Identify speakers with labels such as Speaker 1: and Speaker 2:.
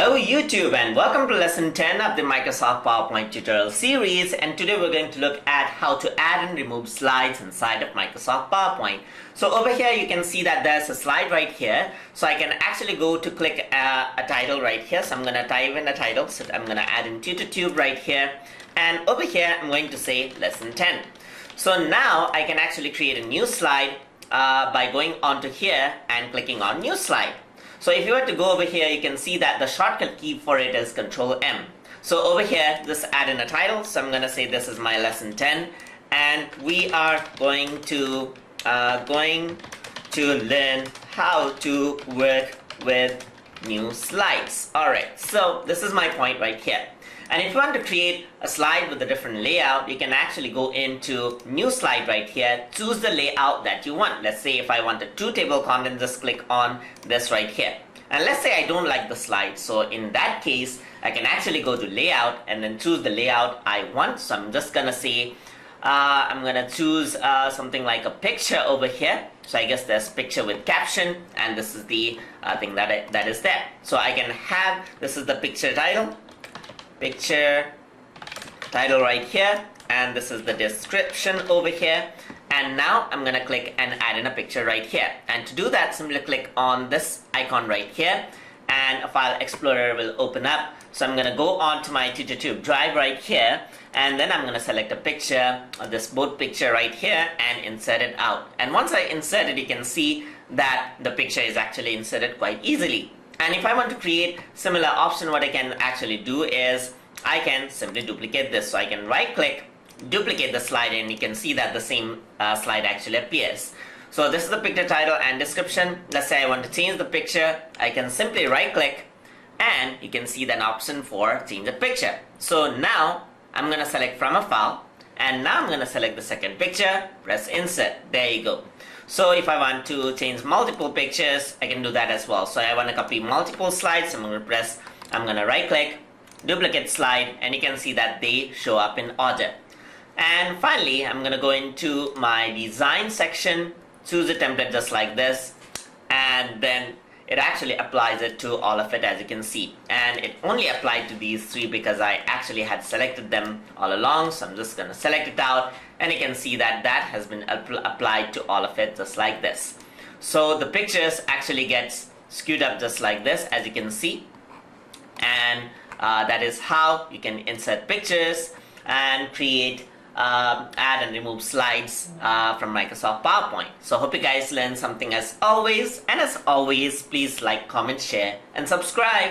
Speaker 1: Hello YouTube and welcome to lesson 10 of the Microsoft PowerPoint tutorial series, and today we're going to look at how to add and remove slides inside of Microsoft PowerPoint. So over here you can see that there's a slide right here, so I can actually go to click a title right here. So I'm going to type in a title, so I'm going to add in TutorTube right here, and over here I'm going to say lesson 10. So now I can actually create a new slide by going onto here and clicking on new slide. So if you were to go over here, you can see that the shortcut key for it is Control M. So over here, just add in a title. So I'm going to say this is my lesson 10, and we are going to learn how to work with new slides. Alright, so this is my point right here. And if you want to create a slide with a different layout, you can actually go into new slide right here, choose the layout that you want. Let's say if I want a 2 table content, just click on this right here. And let's say I don't like the slide, so in that case I can actually go to layout and then choose the layout I want. So I'm just gonna say I'm gonna choose something like a picture over here. So I guess there's picture with caption, and this is the thing that is there. So I can have, this is the picture title right here, and this is the description over here. And now I'm gonna click and add in a picture right here. And to do that, simply click on this icon right here, and a file explorer will open up. So I'm gonna go on to my TutorTube drive right here, and then I'm gonna select a picture, this boat picture right here, and insert it out. And once I insert it, you can see that the picture is actually inserted quite easily. And if I want to create similar option, what I can actually do is I can simply duplicate this. So I can right click, duplicate the slide, and you can see that the same slide actually appears. So this is the picture title and description. Let's say I want to change the picture. I can simply right click, and you can see that option for change the picture. So now I'm going to select from a file, and now I'm going to select the second picture, press insert. There you go. So if I want to change multiple pictures, I can do that as well. So I want to copy multiple slides. I'm going to right click, duplicate slide, and you can see that they show up in order. And finally, I'm going to go into my design section, choose a template just like this, and then it actually applies it to all of it, as you can see. And it only applied to these 3 because I actually had selected them all along. So I'm just going to select it out, and you can see that that has been applied to all of it just like this. So the pictures actually gets skewed up just like this, as you can see. And that is how you can insert pictures and create add and remove slides from Microsoft PowerPoint. So hope you guys learned something as always, and as always, please like, comment, share, and subscribe.